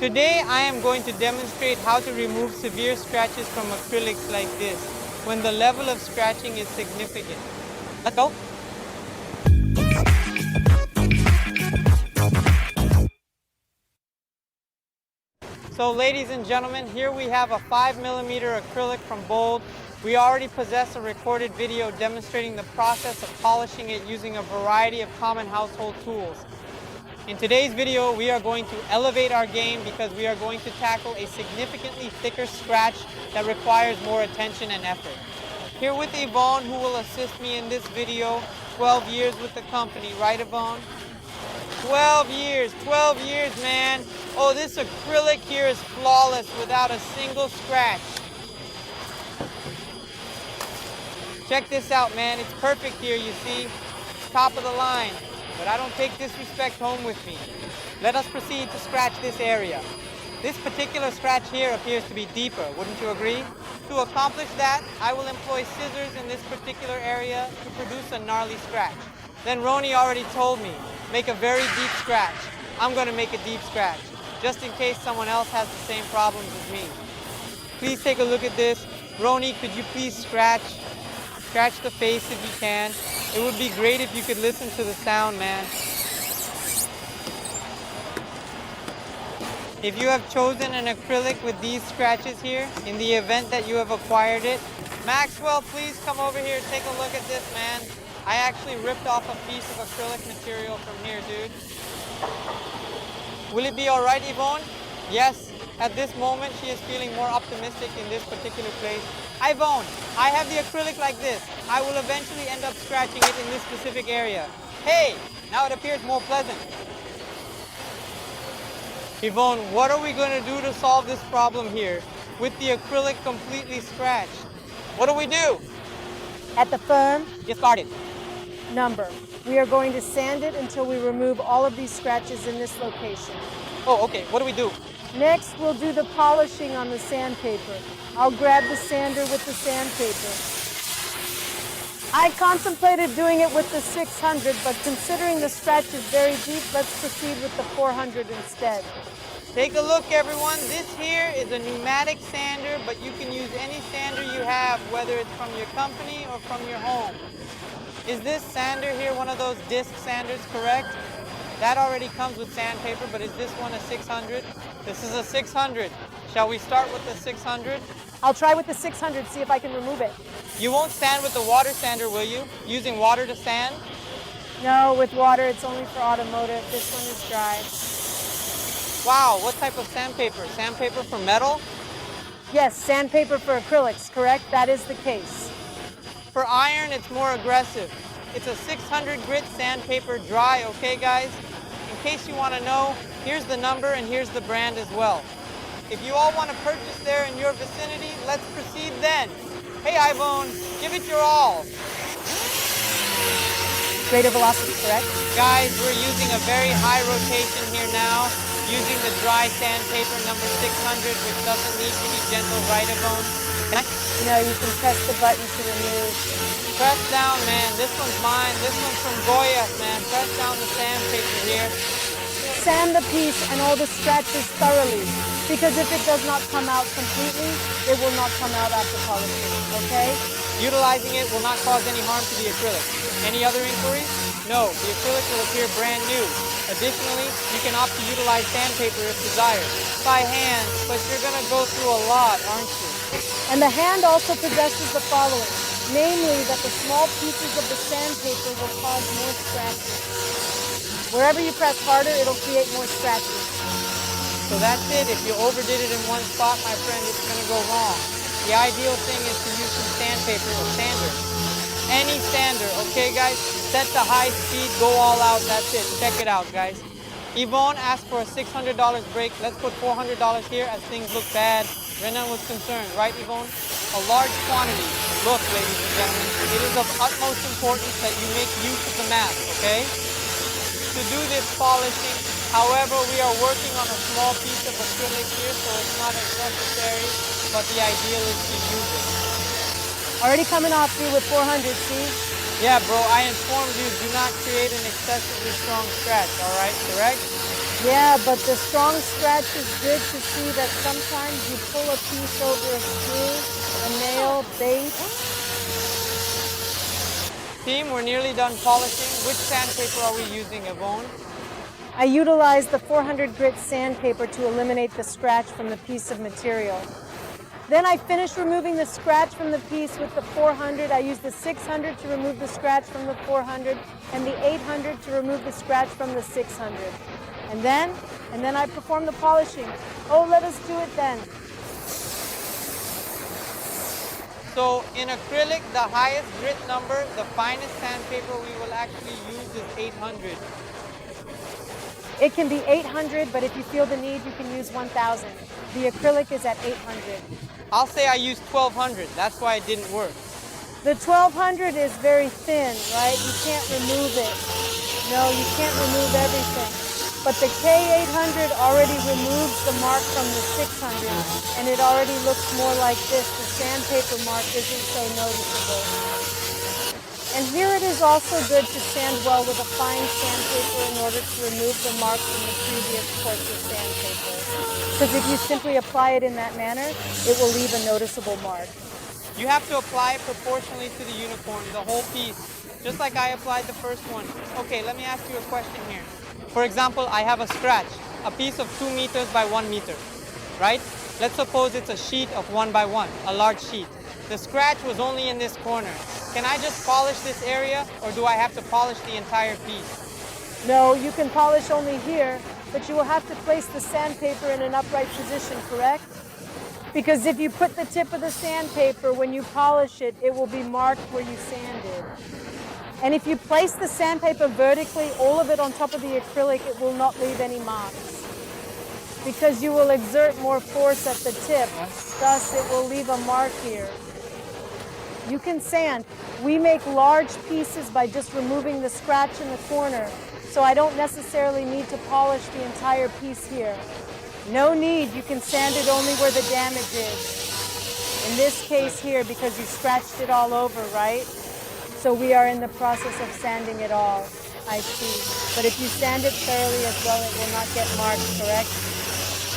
Today I am going to demonstrate how to remove severe scratches from acrylics like this when the level of scratching is significant. Let's go. So ladies and gentlemen, here we have a 5mm acrylic from Bold. We already possess a recorded video demonstrating the process of polishing it using a variety of common household tools. In today's video, we are going to elevate our game because we are going to tackle a significantly thicker scratch that requires more attention and effort. Here with Yvonne, who will assist me in this video, 12 years with the company, right Yvonne? 12 years, man. Oh, this acrylic here is flawless without a single scratch. Check this out, man. It's perfect here, you see. Top of the line. But I don't take disrespect home with me. Let us proceed to scratch this area. This particular scratch here appears to be deeper, wouldn't you agree? To accomplish that, I will employ scissors in this particular area to produce a gnarly scratch. Then Roni already told me, make a very deep scratch. I'm going to make a deep scratch, just in case someone else has the same problems as me. Please take a look at this. Roni, could you please scratch the face if you can? It would be great if you could listen to the sound, man. If you have chosen an acrylic with these scratches here, in the event that you have acquired it, Maxwell, please come over here, take a look at this, man. I actually ripped off a piece of acrylic material from here, dude. Will it be all right, Yvonne? Yes, at this moment, she is feeling more optimistic in this particular place. Yvonne, I have the acrylic like this. I will eventually end up scratching it in this specific area. Hey, now it appears more pleasant. Yvonne, what are we going to do to solve this problem here with the acrylic completely scratched? What do we do? At the firm, Discarded. number. We are going to sand it until we remove all of these scratches in this location. Oh, okay. What do we do? Next, we'll do the polishing on the sandpaper. I'll grab the sander with the sandpaper. I contemplated doing it with the 600, but considering the scratch is very deep, let's proceed with the 400 instead. Take a look, everyone. This here is a pneumatic sander, but you can use any sander you have, whether it's from your company or from your home. Is this sander here one of those disc sanders, correct? That already comes with sandpaper, but is this one a 600? This is a 600. Shall we start with the 600? I'll try with the 600, see if I can remove it. You won't sand with the water sander, will you? Using water to sand? No, with water, it's only for automotive. This one is dry. Wow, what type of sandpaper? Sandpaper for metal? Yes, sandpaper for acrylics, correct? That is the case. For iron, it's more aggressive. It's a 600 grit sandpaper dry, okay guys? In case you want to know, here's the number and here's the brand as well. If you all want to purchase there in your vicinity, let's proceed then. Hey Yvonne, give it your all. Greater velocity, correct? Guys, we're using a very high rotation here now, using the dry sandpaper number 600, which doesn't need to be gentle, right Yvonne? No, you can press the button to remove. Press down, man. This one's mine. This one's from Goya, man. Press down the sandpaper here. Sand the piece and all the scratches thoroughly, because if it does not come out completely, it will not come out after polishing, okay? Utilizing it will not cause any harm to the acrylic. Any other inquiries? No, the acrylic will appear brand new. Additionally, you can opt to utilize sandpaper if desired. By hand, but you're going to go through a lot, aren't you? And the hand also possesses the following, namely that the small pieces of the sandpaper will cause more scratches. Wherever you press harder, it'll create more scratches. So that's it. If you overdid it in one spot, my friend, it's going to go wrong. The ideal thing is to use some sandpaper or sander. Any sander, okay guys? Set the high speed, go all out, that's it. Check it out, guys. Yvonne asked for a $600 break. Let's put $400 here as things look bad. Renan was concerned, right Yvonne? A large quantity. Look, ladies and gentlemen, it is of utmost importance that you make use of the mask, okay? To do this polishing, however, we are working on a small piece of acrylic here, so it's not as necessary, but the ideal is to use it. Already coming off you with 400, see? Yeah, bro, I informed you, do not create an excessively strong scratch, all right, correct? Yeah, but the strong scratch is good to see that sometimes you pull a piece over a screw, a nail, bait. Team, we're nearly done polishing. Which sandpaper are we using, Yvonne? I utilize the 400 grit sandpaper to eliminate the scratch from the piece of material. Then I finish removing the scratch from the piece with the 400. I use the 600 to remove the scratch from the 400 and the 800 to remove the scratch from the 600. And then I perform the polishing. Oh, let us do it then. So in acrylic, the highest grit number, the finest sandpaper we will actually use is 800. It can be 800, but if you feel the need, you can use 1000. The acrylic is at 800. I'll say I used 1200. That's why it didn't work. The 1200 is very thin, right? You can't remove it. No, you can't remove everything. But the K800 already removes the mark from the 600, and it already looks more like this. The sandpaper mark isn't so noticeable. And here it is also good to sand well with a fine sandpaper in order to remove the mark from the previous course of sandpaper. Because if you simply apply it in that manner, it will leave a noticeable mark. You have to apply it proportionally to the uniform, the whole piece, just like I applied the first one. Okay, let me ask you a question here. For example, I have a scratch, a piece of 2 meters by 1 meter, right? Let's suppose it's a sheet of 1 by 1, a large sheet. The scratch was only in this corner. Can I just polish this area, or do I have to polish the entire piece? No, you can polish only here, but you will have to place the sandpaper in an upright position, correct? Because if you put the tip of the sandpaper, when you polish it, it will be marked where you sanded. And if you place the sandpaper vertically, all of it on top of the acrylic, it will not leave any marks. Because you will exert more force at the tip, thus it will leave a mark here. You can sand. We make large pieces by just removing the scratch in the corner, so I don't necessarily need to polish the entire piece here. No need, you can sand it only where the damage is. In this case here, because you scratched it all over, right? So we are in the process of sanding it all, I see. But if you sand it thoroughly as well, it will not get marked, correct?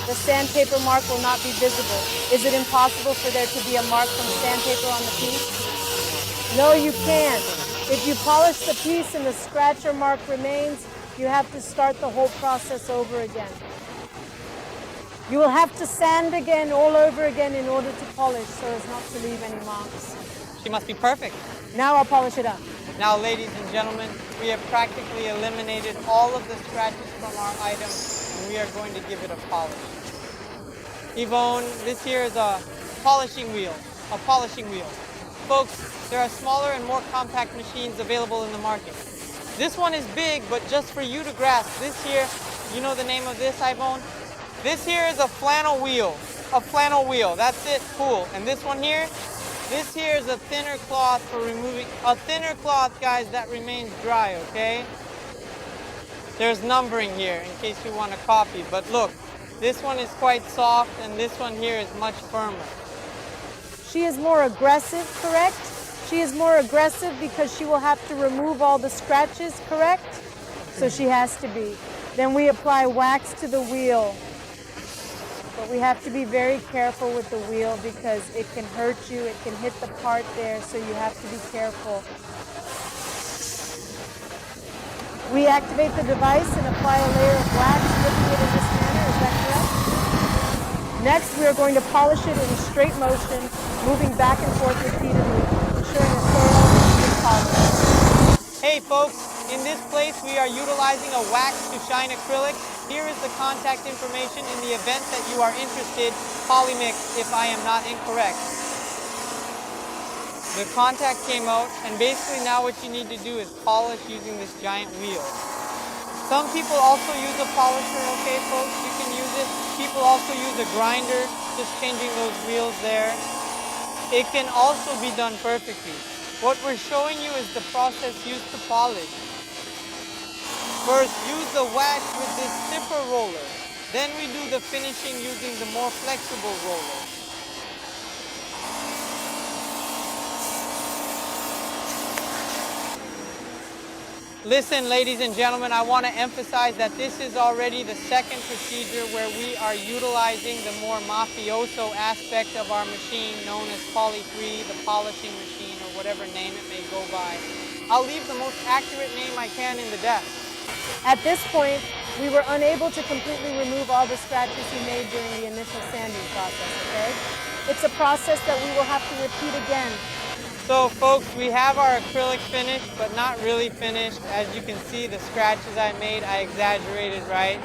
The sandpaper mark will not be visible. Is it impossible for there to be a mark from sandpaper on the piece? No, you can't. If you polish the piece and the scratch or mark remains, you have to start the whole process over again. You will have to sand again all over again in order to polish so as not to leave any marks. She must be perfect. Now I'll polish it up. Now, ladies and gentlemen, we have practically eliminated all of the scratches from our item, and we are going to give it a polish. Yvonne, this here is a polishing wheel. Folks, there are smaller and more compact machines available in the market. This one is big, but just for you to grasp, this here, you know the name of this, Yvonne? This here is a flannel wheel. That's it, cool. And this one here, this here is a thinner cloth for removing, a thinner cloth, guys, that remains dry, okay? There's numbering here in case you want a copy, but look, this one is quite soft and this one here is much firmer. She is more aggressive, correct? She is more aggressive because she will have to remove all the scratches, correct? So she has to be. Then we apply wax to the wheel. But we have to be very careful with the wheel because it can hurt you, it can hit the part there, so you have to be careful. We activate the device and apply a layer of wax, flipping it in this manner, is that correct? Next, we are going to polish it in a straight motion, moving back and forth repeatedly, ensuring a thorough and even polish. Hey folks, in this place we are utilizing a wax to shine acrylic. Here is the contact information in the event that you are interested. Polymix, if I am not incorrect. The contact came out, and basically now what you need to do is polish using this giant wheel. Some people also use a polisher, okay folks, you can use it. People also use a grinder, just changing those wheels there. It can also be done perfectly. What we're showing you is the process used to polish. First, use the wax with this stiffer roller. Then we do the finishing using the more flexible roller. Listen, ladies and gentlemen, I want to emphasize that this is already the second procedure where we are utilizing the more mafioso aspect of our machine known as Poly 3, the polishing machine, or whatever name it may go by. I'll leave the most accurate name I can in the desk. At this point, we were unable to completely remove all the scratches he made during the initial sanding process, okay? It's a process that we will have to repeat again. So folks, we have our acrylic finished, but not really finished. As you can see, the scratches I made, I exaggerated, right?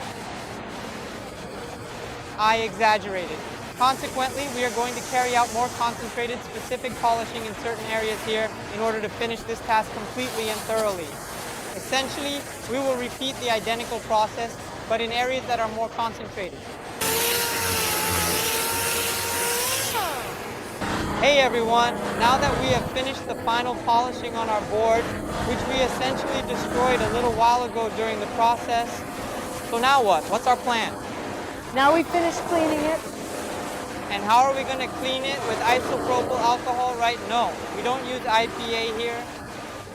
I exaggerated. Consequently, we are going to carry out more concentrated, specific polishing in certain areas here in order to finish this task completely and thoroughly. Essentially, we will repeat the identical process, but in areas that are more concentrated. Hey everyone, now that we have finished the final polishing on our board, which we essentially destroyed a little while ago during the process, so now what? What's our plan? Now we finished cleaning it. And how are we going to clean it? With isopropyl alcohol, right? No, we don't use IPA here.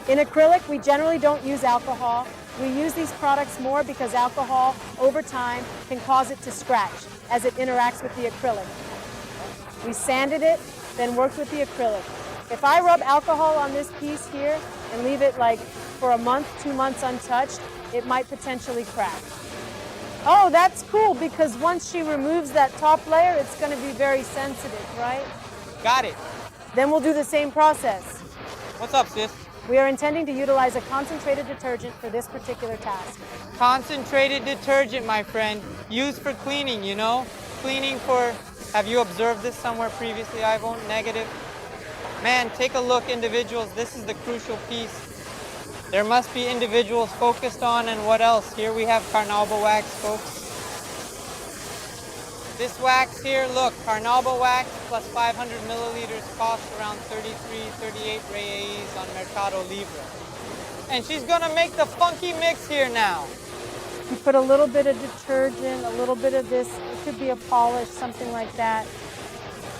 In acrylic, we generally don't use alcohol. We use these products more because alcohol, over time, can cause it to scratch as it interacts with the acrylic. We sanded it, then worked with the acrylic. If I rub alcohol on this piece here and leave it like for a month, 2 months untouched, it might potentially crack. Oh, that's cool because once she removes that top layer, it's going to be very sensitive, right? Got it. Then we'll do the same process. What's up, sis? We are intending to utilize a concentrated detergent for this particular task. Concentrated detergent, my friend, used for cleaning, you know? Cleaning for, have you observed this somewhere previously, Ivone? Negative? Man, take a look, individuals, this is the crucial piece. There must be individuals focused on, and what else? Here we have carnauba wax, folks. This wax here, look, carnauba wax plus 500 milliliters costs around 38 reais on Mercado Libre. And she's gonna make the funky mix here now. You put a little bit of detergent, a little bit of this, it could be a polish, something like that.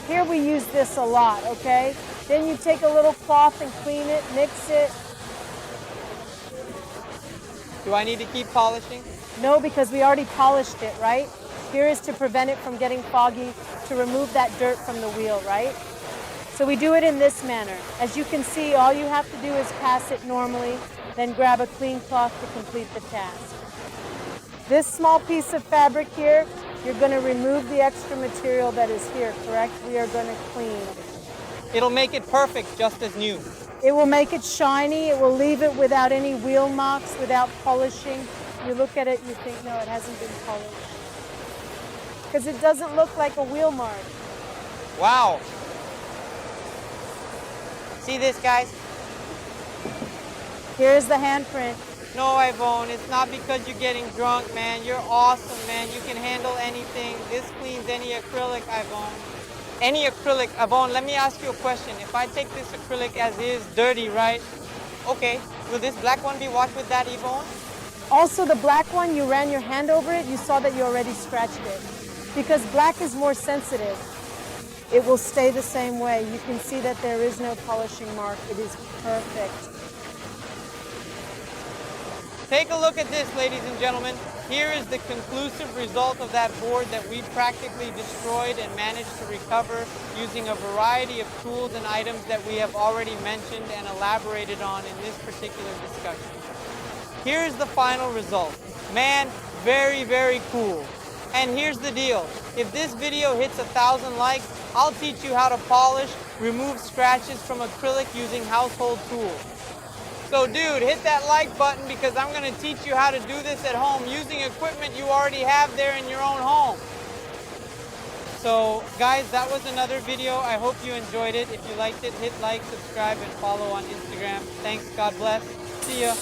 Here we use this a lot, okay? Then you take a little cloth and clean it, mix it. Do I need to keep polishing? No, because we already polished it, right? Here is to prevent it from getting foggy, to remove that dirt from the wheel, right? So we do it in this manner. As you can see, all you have to do is pass it normally, then grab a clean cloth to complete the task. This small piece of fabric here, you're going to remove the extra material that is here, correct? We are going to clean. It'll make it perfect, just as new. It will make it shiny. It will leave it without any wheel marks, without polishing. You look at it, you think, no, it hasn't been polished. Because it doesn't look like a wheel mark. Wow. See this, guys? Here's the handprint. No, Ivone, it's not because you're getting drunk, man. You're awesome, man. You can handle anything. This cleans any acrylic, Ivone. Any acrylic. Ivone, let me ask you a question. If I take this acrylic as is, dirty, right? Okay, will this black one be washed with that, Yvonne? Also, the black one, you ran your hand over it, you saw that you already scratched it. Because black is more sensitive. It will stay the same way. You can see that there is no polishing mark. It is perfect. Take a look at this, ladies and gentlemen. Here is the conclusive result of that board that we practically destroyed and managed to recover using a variety of tools and items that we have already mentioned and elaborated on in this particular discussion. Here's the final result. Man, very, very cool. And here's the deal. If this video hits 1,000 likes, I'll teach you how to polish, remove scratches from acrylic using household tools. So dude, hit that like button because I'm going to teach you how to do this at home using equipment you already have there in your own home. So guys, that was another video. I hope you enjoyed it. If you liked it, hit like, subscribe, and follow on Instagram. Thanks, God bless. See ya.